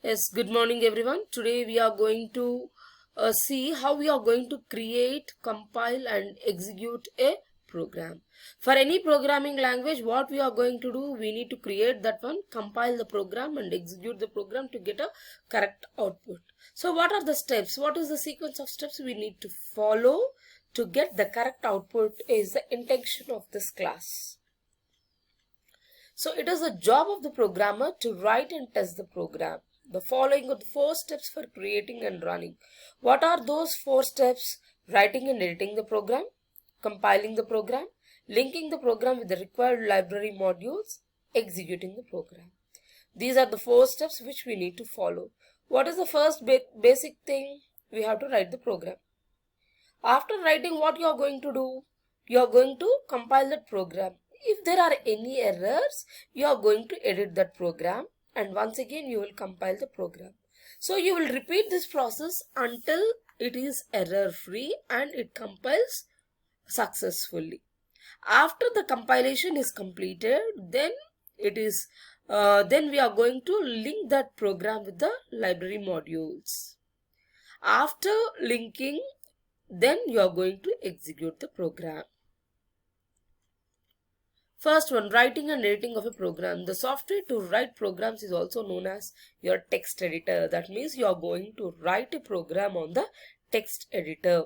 Yes, good morning everyone. Today we are going to see how we are going to create, compile and execute a program. For any programming language, what we are going to do, we need to create that one, compile the program and execute the program to get a correct output. So what are the steps? What is the sequence of steps we need to follow to get the correct output is the intention of this class. So it is the job of the programmer to write and test the program. The following are the 4 steps for creating and running. What are those 4 steps? Writing and editing the program, compiling the program, linking the program with the required library modules, executing the program. These are the 4 steps which we need to follow. What is the first basic thing? We have to write the program. After writing, what you are going to do? You are going to compile that program. If there are any errors, you are going to edit that program and once again you will compile the program. So you will repeat this process until it is error free and it compiles successfully. After the compilation is completed, then we are going to link that program with the library modules. After linking, then you are going to execute the program. First one, writing and editing of a program. The software to write programs is also known as your text editor. That means you are going to write a program on the text editor.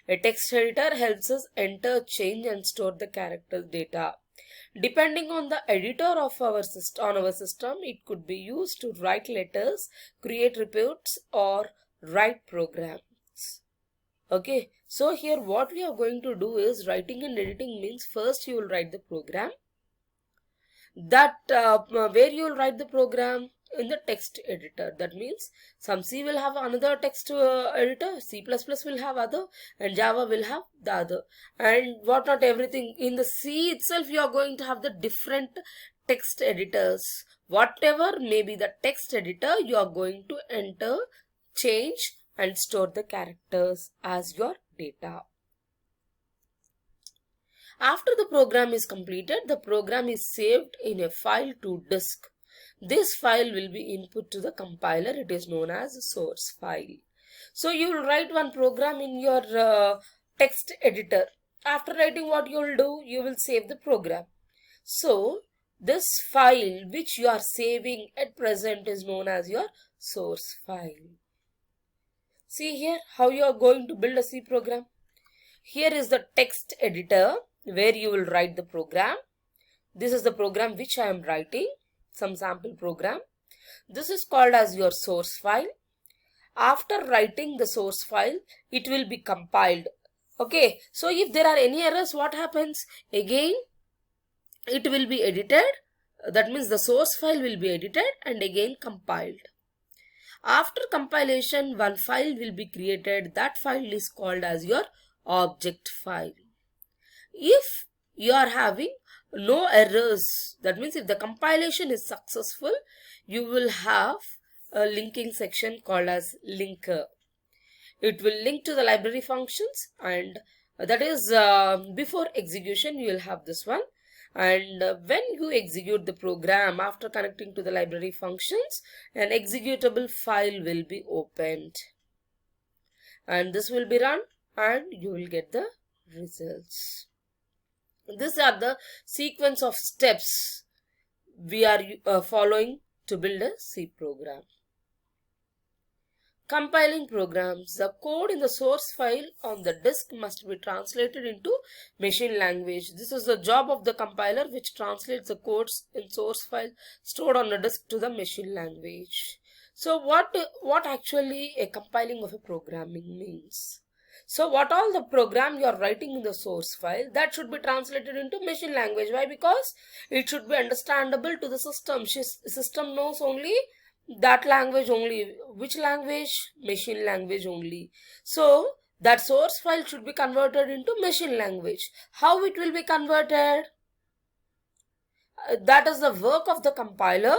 A text editor helps us enter, change and store the character data. Depending on the editor of our system, it could be used to write letters, create reports or write programs. Okay, so here what we are going to do is writing and editing means first you will write the program. Where you will write the program in the text editor. That means some C will have another text editor, C++ will have other and Java will have the other. And what not everything in the C itself you are going to have the different text editors. Whatever may be the text editor, you are going to enter, change and store the characters as your data. After the program is completed, the program is saved in a file to disk. This file will be input to the compiler. It is known as a source file. So you will write one program in your text editor. After writing, what you will do? You will save the program. So this file which you are saving at present is known as your source file. See here how you are going to build a C program. Here is the text editor where you will write the program. This is the program which I am writing, some sample program. This is called as your source file. After writing the source file, it will be compiled. Okay, so if there are any errors, what happens? Again, it will be edited. That means the source file will be edited and again compiled. After compilation, one file will be created. That file is called as your object file. If you are having no errors, that means if the compilation is successful, you will have a linking section called as linker. It will link to the library functions and that is before execution you will have this one. And when you execute the program after connecting to the library functions, an executable file will be opened and this will be run and you will get the results. These are the sequence of steps we are following to build a C program. Compiling programs. The code in the source file on the disk must be translated into machine language. This is the job of the compiler which translates the codes in source file stored on the disk to the machine language. So what actually a compiling of a programming means? So what all the program you are writing in the source file, that should be translated into machine language. Why? Because it should be understandable to the system. System knows only that language only. Which language? Machine language only. So that source file should be converted into machine language. How it will be converted? That is the work of the compiler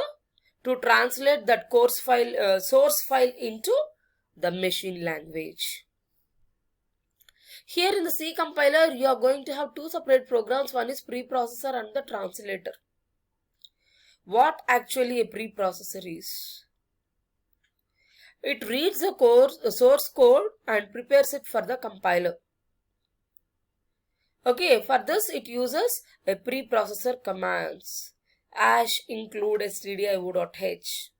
to translate that source file into the machine language. Here in the C compiler, you are going to have two separate programs. One is preprocessor and the translator. What actually a preprocessor is? it reads the source code and prepares it for the compiler. Okay, for this it uses a preprocessor commands #include stdio.h.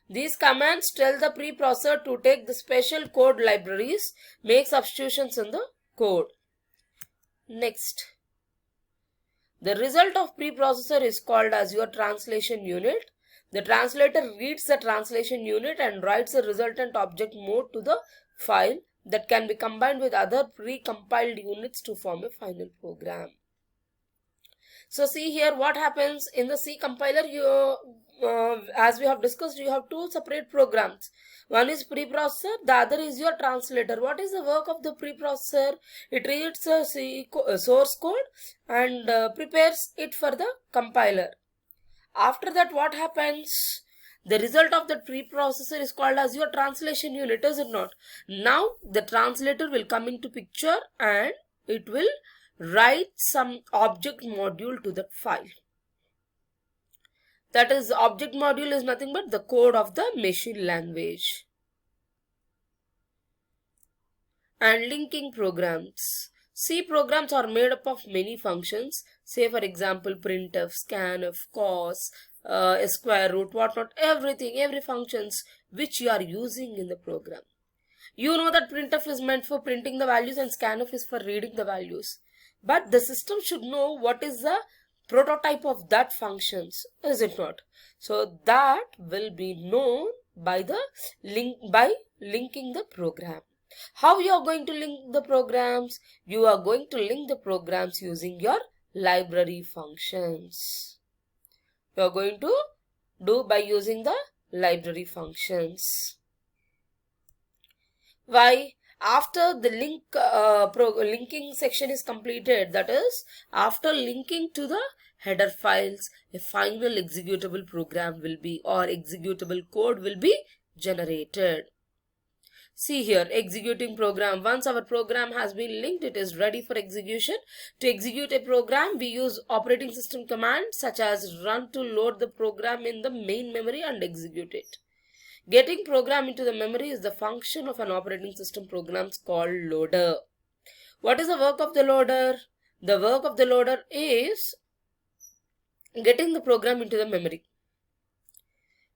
These commands tell the preprocessor to take the special code libraries, make substitutions in the code. Next, the result of preprocessor is called as your translation unit. The translator reads the translation unit and writes the resultant object mode to the file that can be combined with other pre-compiled units to form a final program. So see here what happens in the C compiler. As we have discussed, you have two separate programs. One is preprocessor, the other is your translator. What is the work of the preprocessor? It reads a source code and prepares it for the compiler. After that, what happens? The result of the preprocessor is called as your translation unit, is it not? Now the translator will come into picture and it will write some object module to that file. That is, object module is nothing but the code of the machine language. And linking programs. C programs are made up of many functions. Say for example printf, scanf, cos, square root, whatnot, every functions which you are using in the program. You know that printf is meant for printing the values and scanf is for reading the values. But the system should know what is the prototype of that functions, is it not? So that will be known by the linking the program. How you are going to link the programs? You are going to link the programs using your library functions. You are going to do by using the library functions. Why? After the linking section is completed, that is, after linking to the header files, a final executable program will be, or executable code will be generated. See here, executing program. Once our program has been linked, it is ready for execution. To execute a program, we use operating system commands such as run to load the program in the main memory and execute it. Getting program into the memory is the function of an operating system program called loader. What is the work of the loader? The work of the loader is getting the program into the memory.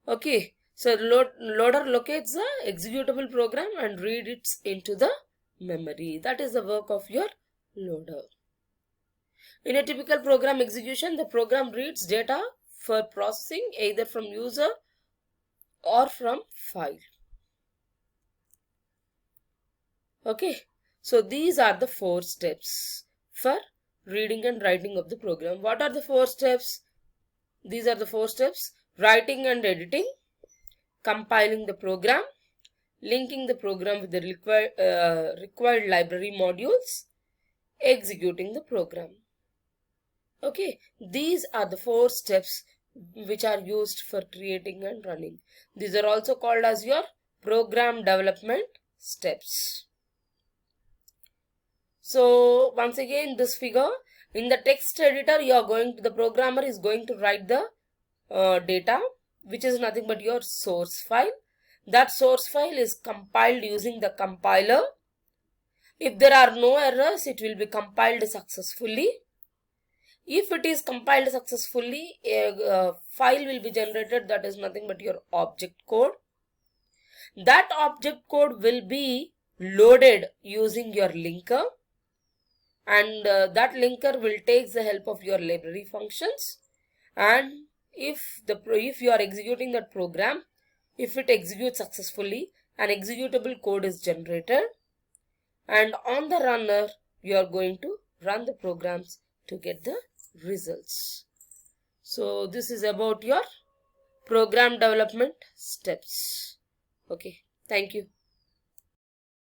Okay, so loader locates the executable program and reads it into the memory. That is the work of your loader. In a typical program execution, the program reads data for processing either from user or from file. Okay, so these are the 4 steps for reading and writing of the program. What are the 4 steps? These are the 4 steps: writing and editing, compiling the program, linking the program with the required library modules, executing the program. Okay, these are the 4 steps which are used for creating and running. These are also called as your program development steps. So once again, this figure, in the text editor, the programmer is going to write the data, which is nothing but your source file. That source file is compiled using the compiler. If there are no errors, it will be compiled successfully. If it is compiled successfully, a file will be generated that is nothing but your object code. That object code will be loaded using your linker, and that linker will take the help of your library functions. And if you are executing that program, if it executes successfully, an executable code is generated, and on the runner you are going to run the programs to get the results. So this is about your program development steps. Okay, thank you.